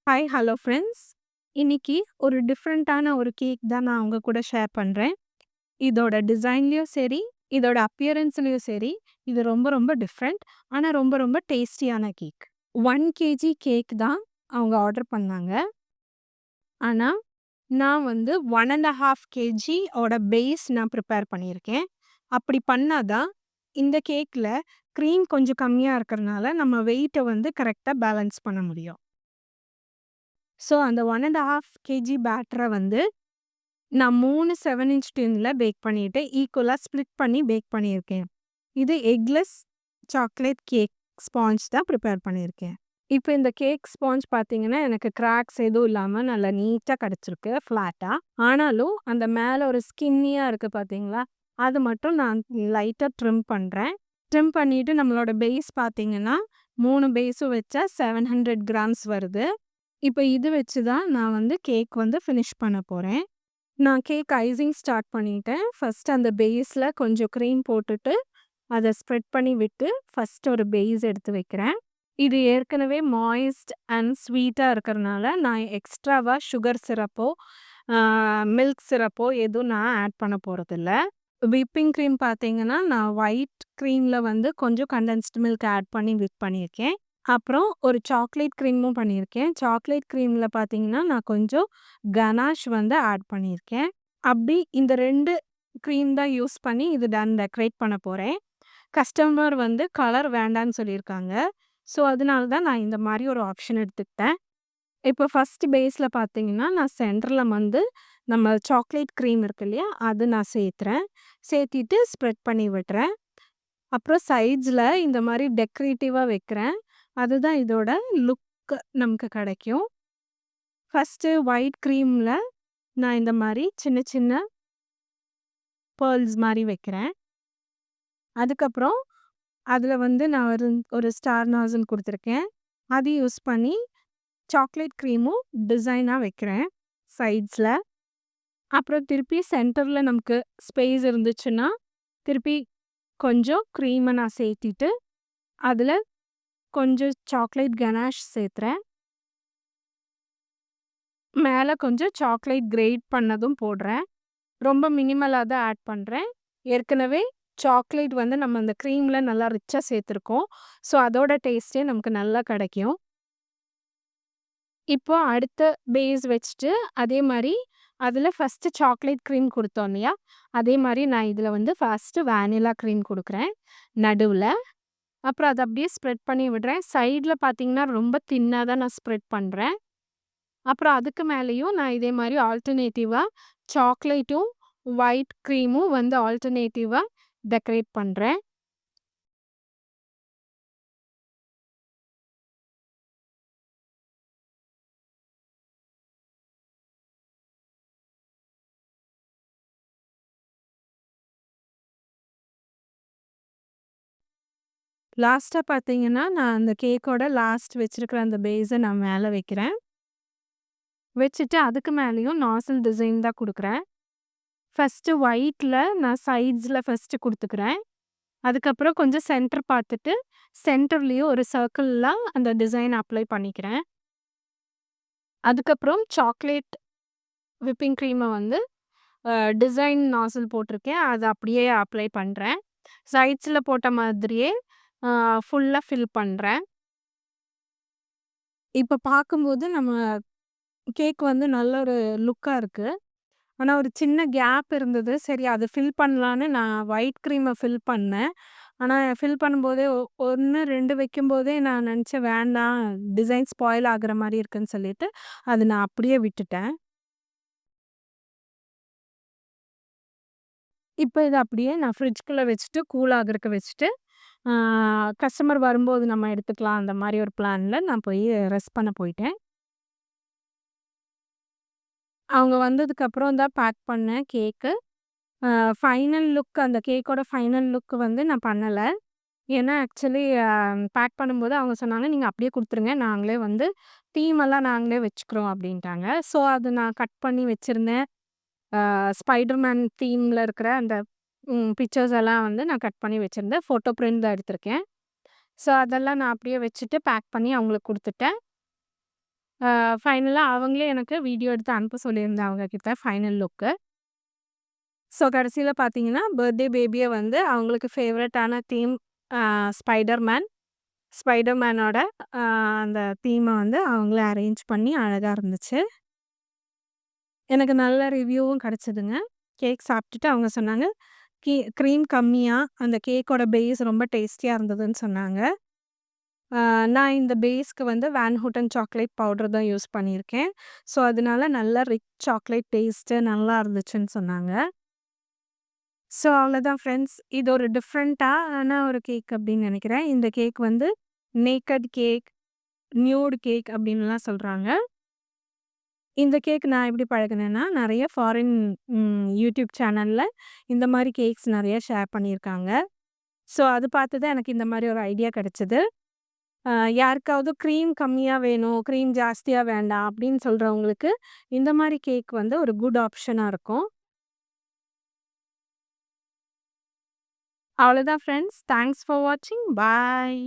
Hi, hello friends. இன்னைக்கு ஒரு டிஃப்ரெண்ட்டான ஒரு கேக் தான் நான் உங்க கூட ஷேர் பண்றேன். இதோட டிசைன்லயும் சரி, இதோட அப்பியரன்ஸ்லயும் சரி, இது ரொம்ப ரொம்ப டிஃப்ரெண்ட். ஆனா ரொம்ப ரொம்ப டேஸ்டியான கேக். 1 கேஜி கேக் தான் அவங்க ஆர்டர் பண்ணாங்க. ஆனா, நான் வந்து 1 1/2 கேஜி ஓட பேஸ் நான் ப்ரிப்பேர் பண்ணியிருக்கேன். அப்படி பண்ணா தான் இந்த கேக்ல க்ரீம் கொஞ்சம் கம்மியா இருக்கறனால, நம்ம வெயிட்ட வந்து கரெக்ட்டா பேலன்ஸ் பண்ண முடியும். ஸோ, அந்த 1 1/2 கேஜி பேட்டர வந்து நான் 3 7 இன்ச் டின்ல பேக் பண்ணிட்டு, ஈக்குவலா ஸ்ப்ளிட் பண்ணி பேக் பண்ணியிருக்கேன். இது எக்லெஸ் சாக்லேட் கேக் ஸ்பாஞ்ச் தான் ப்ரிப்பேர் பண்ணியிருக்கேன். இப்ப இந்த கேக் ஸ்பாஞ்ச் பார்த்தீங்கன்னா, எனக்கு கிராக்ஸ் எதுவும் இல்லாம நல்லா நீட்டா கிடைச்சிருக்கு, ஃப்ளாட்டா. ஆனாலும் அந்த மேல ஒரு ஸ்கின்னியா இருக்கு பார்த்தீங்களா? அது மட்டும் நான் லைட்டா ட்ரிம் பண்றேன். ட்ரிம் பண்ணிட்டு நம்மளோட பேஸ் பார்த்தீங்கன்னா, 3 பேஸும் வச்சா 700 கிராம்ஸ் வருது. இப்ப இது வச்சு தான் நான் வந்து கேக் வந்து ஃபினிஷ் பண்ண போறேன். நான் கேக் ஐசிங் ஸ்டார்ட் பண்ணிட்டேன். ஃபர்ஸ்ட் அந்த பேஸ்ல கொஞ்சம் க்ரீம் போட்டுட்டு, அத ஸ்ப்ரெட் பண்ணி விட்டு, ஃபர்ஸ்ட் ஒரு பேஸ் எடுத்து வைக்கிறேன். இது ஏற்கனவே மாய்ஸ்ட் அண்ட் ஸ்வீட்டா இருக்கறனால, நான் எக்ஸ்ட்ராவா சுகர் சிரப்போ, மில்க் சிரப்போ எதுவும் நான் ஆட் பண்ண போறதில்ல. விப்பிங் கிரீம் பார்த்தீங்கன்னா, நான் ஒயிட் கிரீம்ல வந்து கொஞ்சம் கண்டென்ஸ்டு மில்க் ஆட் பண்ணி விப் பண்ணியிருக்கேன். அப்புறம் ஒரு சாக்லேட் கிரீமும் பண்ணியிருக்கேன். சாக்லேட் கிரீம்ல பார்த்தீங்கன்னா, நான் கொஞ்சம் கனாஷ் வந்து ஆட் பண்ணியிருக்கேன். அப்படி இந்த 2 கிரீம் தான் யூஸ் பண்ணி இது டெக்கரேட் பண்ண போறேன். கஸ்டமர் வந்து கலர் வேண்டான்னு சொல்லியிருக்காங்க. ஸோ, அதனால தான் நான் இந்த மாரி ஒரு ஆப்ஷன் எடுத்துக்கிட்டேன். இப்போ ஃபர்ஸ்ட் பேஸ்ல பார்த்தீங்கன்னா, நான் சென்டர்ல வந்து நம்ம சாக்லேட் கிரீம் இருக்கு இல்லையா? அது நான் சேர்த்துறேன். சேர்த்திட்டு ஸ்ப்ரெட் பண்ணி விடுறேன். அப்புறம் சைட்ஸ்ல இந்த மாரி டெக்கரேட்டிவா வைக்கிறேன். அதுதான் இதோட லுக் நமக்கு கிடைக்கும். ஃபர்ஸ்ட்டு ஒயிட் கிரீம்ல நான் இந்த மாரி சின்ன சின்ன பெர்ல்ஸ் மாரி வைக்கிறேன். அதுக்கப்புறம் அதில வந்து நான் ஒரு ஸ்டார் நாஸில் குடுத்துருக்கேன். அது யூஸ் பண்ணி சாக்லேட் கிரீமும் டிசைனா வைக்கிறேன் சைட்ஸ்ல. அப்புறம் திருப்பி சென்டர்ல நமக்கு ஸ்பேஸ் இருந்துச்சுன்னா, திருப்பி கொஞ்சம் கிரீம நான் சேர்த்திட்டு, அதில கொஞ்சம் சாக்லேட் கனாஷ் சேர்த்துறேன். மேல கொஞ்சம் சாக்லேட் கிரேட் பண்ணதும் போடுறேன். ரொம்ப மினிமலா தான் ஆட் பண்றேன். ஏற்கனவே சாக்லேட் வந்து நம்ம அந்த கிரீம்ல நல்லா ரிச்சா சேர்த்துருக்கோம். ஸோ, அதோட டேஸ்ட்டே நமக்கு நல்லா கிடைக்கும். இப்போ அடுத்த பேஸ் வச்சுட்டு, அதே மாரி அதில ஃபர்ஸ்ட்டு சாக்லேட் கிரீம் குடுத்தோம் இல்லையா? அதே மாரி நான் இதில வந்து ஃபர்ஸ்ட்டு வேனிலா கிரீம் குடுக்குறேன், நடுவுல. அப்புறம் அத அப்படியே ஸ்ப்ரெட் பண்ணி விடுறேன். சைட்ல பார்த்தீங்கன்னா, ரொம்ப தின்னா தான் நான் ஸ்ப்ரெட் பண்றேன். அப்புறம் அதுக்கு மேலேயும் நான் இதே மாரி ஆல்டர்னேட்டிவா சாக்லேட்டும், ஒயிட் கிரீமும் வந்து ஆல்டர்னேட்டிவா டெக்கரேட் பண்றேன். லாஸ்ட்டா பார்த்தீங்கன்னா, நான் அந்த கேக்கோட லாஸ்ட் வச்சிருக்கிற அந்த பேஸ நான் மேல வைக்கிறேன். வச்சுட்டு அதுக்கு மேலேயும் நாசில் டிசைன் தான் குடுக்குறேன். ஃபர்ஸ்ட்டு ஒயிட்ல நான் சைட்ஸ்ல ஃபர்ஸ்ட்டு குடுத்துக்கிறேன். அதுக்கப்புறம் கொஞ்சம் சென்டர் பார்த்துட்டு, சென்டர்லயும் ஒரு சர்க்கிள்ல அந்த டிசைன் அப்ளை பண்ணிக்கிறேன். அதுக்கப்புறம் சாக்லேட் விப்பிங் கிரீம வந்து டிசைன் நாசில் போட்டிருக்கேன். அத அப்படியே அப்ளை பண்றேன். சைட்ஸ்ல போட்ட மாதிரியே அ ஃபுல்லா ஃபில் பண்றேன். இப்ப பார்க்கும்போது நம்ம கேக் வந்து நல்ல ஒரு லுக்கா இருக்கு. ஆனா, ஒரு சின்ன கேப் இருந்தது. சரி அத ஃபில் பண்ணலான்னு நான் ஒயிட் கிரீம ஃபில் பண்ணேன். ஆனா, ஃபில் பண்ணும்போதே 1, 2 வைக்கும்போதே நான் நெனச்சேன் வேண்டாம் டிசைன் ஸ்பாயில் ஆகுற மாரி இருக்குன்னு சொல்லிட்டு, அத நான் அப்படியே விட்டுட்டேன். இப்ப இத அப்படியே நான் ஃப்ரிட்ஜ்குள்ள வச்சுட்டு, கூல் ஆகுறக்கு வச்சுட்டு, ஆ கஸ்டமர் வரும்போது நம்ம எடுத்துக்கலாம் அந்த மாரி ஒரு பிளான்ல நான் போய் ரெஸ்ட் பண்ண போயிட்டேன். அவங்க வந்ததுக்கப்புறம் தான் பேக் பண்ணேன் கேக்கு. அ ஃபைனல் லுக் அந்த கேக்கோட ஃபைனல் லுக் வந்து நான் பண்ணல. ஏன்னா ஆக்சுவலி பேக் பண்ணும்போது அவங்க சொன்னாங்க, "நீங்க அப்படியே குடுத்துருங்க. நாங்களே வந்து தீமெல்லாம் நாங்களே வச்சுக்கிறோம்" அப்படின்ட்டாங்க. ஸோ அது நான் கட் பண்ணி வச்சிருந்தேன். ஸ்பைடர்மேன் தீம்ல இருக்கிற அந்த பிக்சர்ஸ் எல்லாம் வந்து நான் கட் பண்ணி வச்சிருந்தேன். ஃபோட்டோ பிரிண்ட் தான் எடுத்திருக்கேன். ஸோ அதெல்லாம் நான் அப்படியே வச்சுட்டு பேக் பண்ணி அவங்களுக்கு குடுத்துட்டேன். ஃபைனலா அவங்களே எனக்கு வீடியோ எடுத்து அனுப்ப சொல்லியிருந்தேன் அவங்க கிட்ட ஃபைனல் லுக்கு. ஸோ கடைசியில பார்த்தீங்கன்னா, பர்த்டே பேபிய வந்து அவங்களுக்கு ஃபேவரட்டான தீம் அ ஸ்பைடர்மேன். ஸ்பைடர்மேனோட அ அந்த தீம வந்து அவங்களே அரேஞ்ச் பண்ணி அழகா இருந்துச்சு. எனக்கு நல்ல ரிவ்யூவும் கிடைச்சதுங்க. கேக் சாப்பிட்டுட்டு அவங்க சொன்னாங்க, "க்ரீம் கம்மியா, அந்த கேக்கோட பேஸ் ரொம்ப டேஸ்டியா இருந்ததுன்னு" சொன்னாங்க. நான் இந்த பேஸ்க்கு வந்து வேன் ஹூட்டன் சாக்லேட் பவுடர் தான் யூஸ் பண்ணியிருக்கேன். ஸோ, அதனால நல்லா ரிச் சாக்லேட் டேஸ்ட்டு நல்லா இருந்துச்சுன்னு சொன்னாங்க. ஸோ, அவ்வளோதான் ஃப்ரெண்ட்ஸ். இது ஒரு டிஃப்ரெண்ட்டான ஒரு கேக் அப்படின்னு நெனைக்கிறேன். இந்த கேக் வந்து நேக்கட் கேக், நியூட் கேக் அப்படின்லாம் சொல்றாங்க. இந்த கேக் நான் எப்படி பழகுனேன்னா, நெறைய ஃபாரின் யூடியூப் சேனல்ல இந்த மாரி கேக்ஸ் நெறைய ஷேர் பண்ணியிருக்காங்க. ஸோ, அது பார்த்து தான் எனக்கு இந்த மாரி ஒரு ஐடியா கிடைச்சது. அ யாருக்காவது க்ரீம் கம்மியா வேணும், க்ரீம் ஜாஸ்தியா வேண்டாம் அப்படின்னு சொல்றவங்களுக்கு, இந்த மாரி கேக் வந்து ஒரு குட் ஆப்ஷனா இருக்கும். அவ்வளோதான் ஃப்ரெண்ட்ஸ். தேங்க்ஸ் ஃபார் வாட்சிங். பாய்.